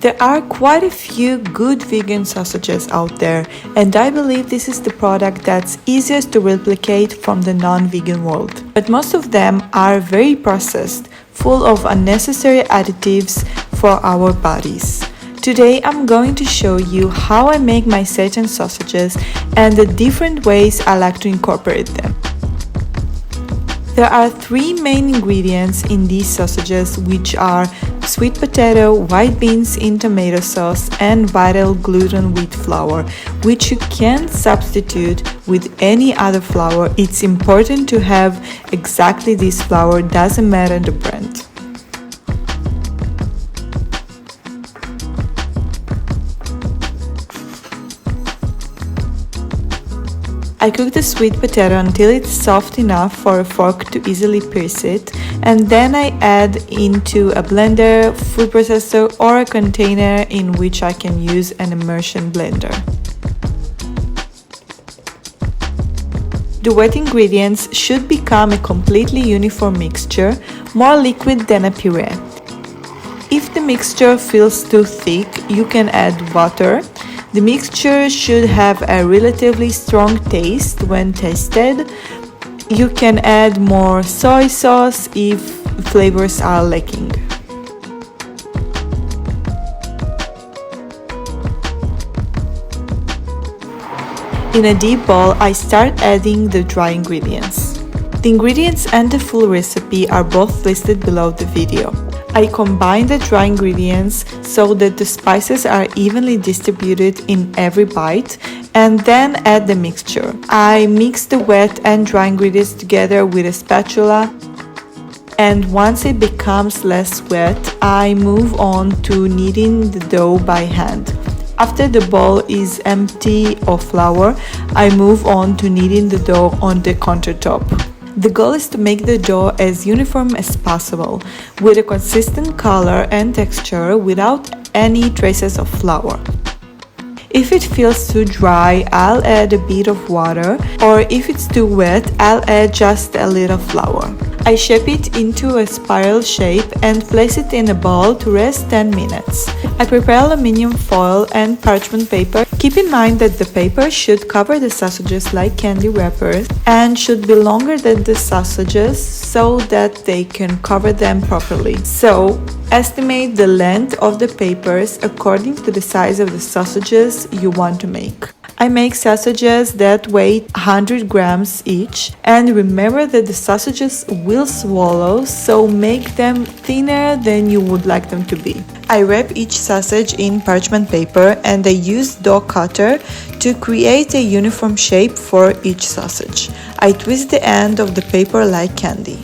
There are quite a few good vegan sausages out there, and I believe this is the product that's easiest to replicate from the non-vegan world. But most of them are very processed, full of unnecessary additives for our bodies. Today I'm going to show you how I make my Seitan sausages and the different ways I like to incorporate them. There are three main ingredients in these sausages, which are sweet potato, white beans in tomato sauce, and vital gluten wheat flour, which you can substitute with any other flour. It's important to have exactly this flour, doesn't matter the brand. I cook the sweet potato until it's soft enough for a fork to easily pierce it, and then I add into a blender, food processor, or a container in which I can use an immersion blender. The wet ingredients should become a completely uniform mixture, more liquid than a puree. If the mixture feels too thick, you can add water. The mixture should have a relatively strong taste when tasted. You can add more soy sauce if flavors are lacking. In a deep bowl, I start adding the dry ingredients. The ingredients and the full recipe are both listed below the video. I combine the dry ingredients so that the spices are evenly distributed in every bite, and then add the mixture. I mix the wet and dry ingredients together with a spatula, and once it becomes less wet, I move on to kneading the dough by hand. After the bowl is empty of flour, I move on to kneading the dough on the countertop. The goal is to make the dough as uniform as possible, with a consistent color and texture without any traces of flour. If it feels too dry, I'll add a bit of water, or if it's too wet, I'll add just a little flour. I shape it into a spiral shape and place it in a bowl to rest 10 minutes. I prepare aluminum foil and parchment paper. Keep in mind that the paper should cover the sausages like candy wrappers and should be longer than the sausages so that they can cover them properly. So, estimate the length of the papers according to the size of the sausages you want to make. I make sausages that weigh 100 grams each, and remember that the sausages will swallow, so make them thinner than you would like them to be. I wrap each sausage in parchment paper and I use dough cutter to create a uniform shape for each sausage. I twist the end of the paper like candy.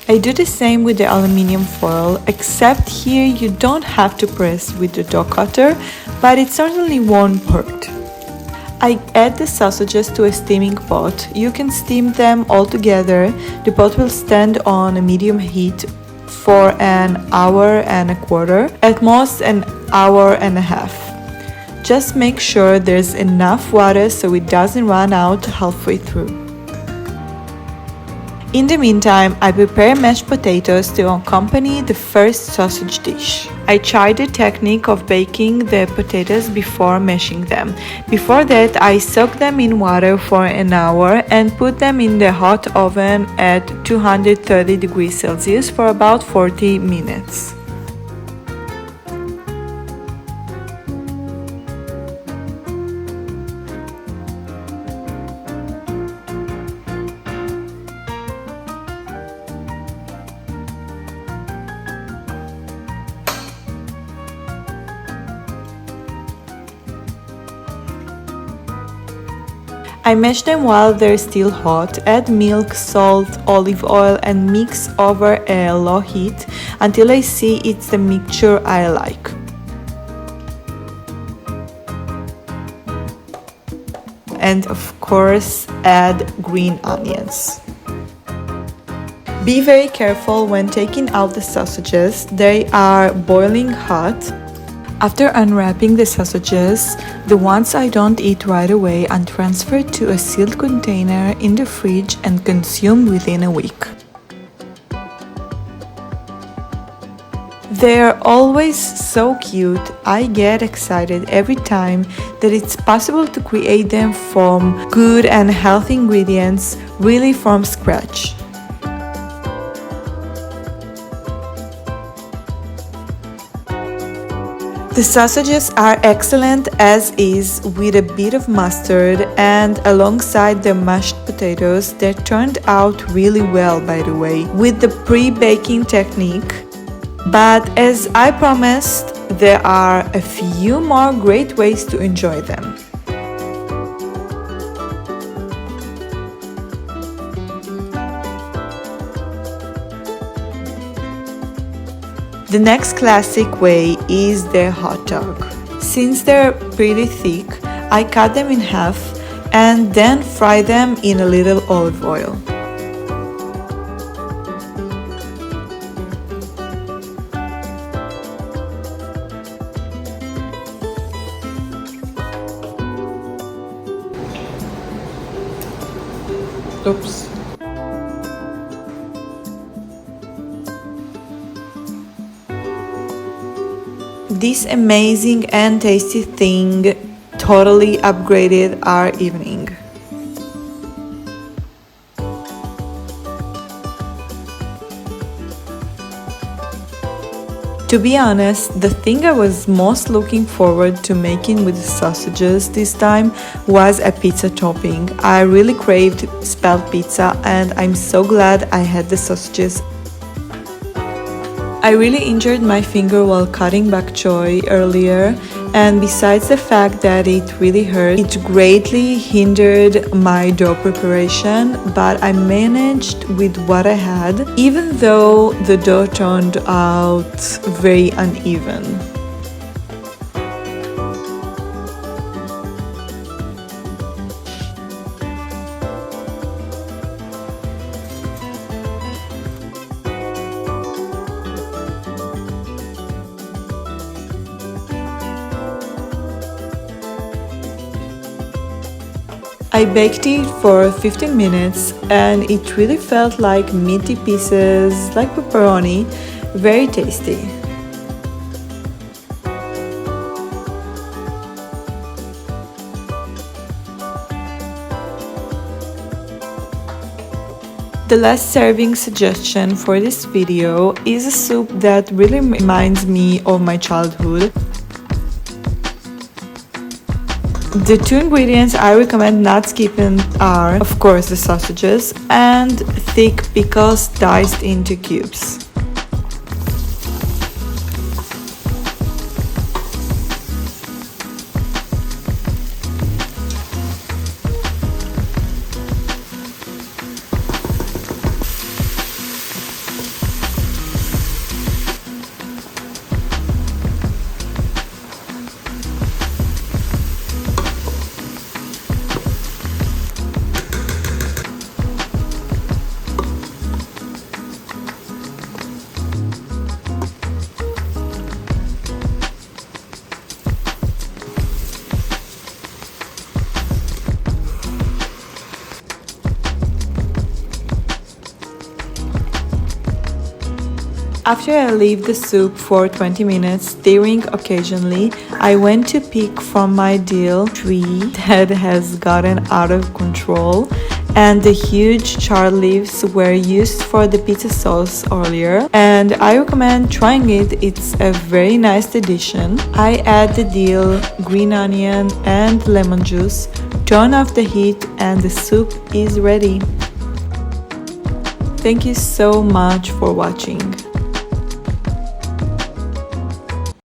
I do the same with the aluminum foil, except here you don't have to press with the dough cutter, but it certainly won't hurt. I add the sausages to a steaming pot. You can steam them all together. The pot will stand on a medium heat for an hour and a quarter, at most an hour and a half. Just make sure there's enough water so it doesn't run out halfway through. In the meantime, I prepare mashed potatoes to accompany the first sausage dish. I try the technique of baking the potatoes before mashing them. Before that, I soak them in water for an hour and put them in the hot oven at 230 degrees Celsius for about 40 minutes. I mash them while they're still hot, add milk, salt, olive oil and mix over a low heat until I see it's the mixture I like. And of course, add green onions. Be very careful when taking out the sausages, they are boiling hot. After unwrapping the sausages, the ones I don't eat right away are transferred to a sealed container in the fridge and consumed within a week. They're always so cute. I get excited every time that it's possible to create them from good and healthy ingredients, really from scratch. The sausages are excellent as is, with a bit of mustard, and alongside the mashed potatoes that turned out really well, by the way, with the pre-baking technique. But as I promised, there are a few more great ways to enjoy them. The next classic way is the hot dog. Since they're pretty thick, I cut them in half and then fry them in a little olive oil. Oops. This amazing and tasty thing totally upgraded our evening. To be honest, the thing I was most looking forward to making with the sausages this time was a pizza topping. I really craved spelt pizza and I'm so glad I had the sausages. I really injured my finger while cutting bok choy earlier, and besides the fact that it really hurt, it greatly hindered my dough preparation, but I managed with what I had, even though the dough turned out very uneven. I baked it for 15 minutes and it really felt like meaty pieces, like pepperoni, very tasty. The last serving suggestion for this video is a soup that really reminds me of my childhood. The two ingredients I recommend not skipping are, of course, the sausages and thick pickles diced into cubes. After I leave the soup for 20 minutes, stirring occasionally, I went to pick from my dill tree that has gotten out of control, and the huge chard leaves were used for the pizza sauce earlier, and I recommend trying it. It's a very nice addition. I add the dill, green onion and lemon juice, turn off the heat, and the soup is ready. Thank you so much for watching.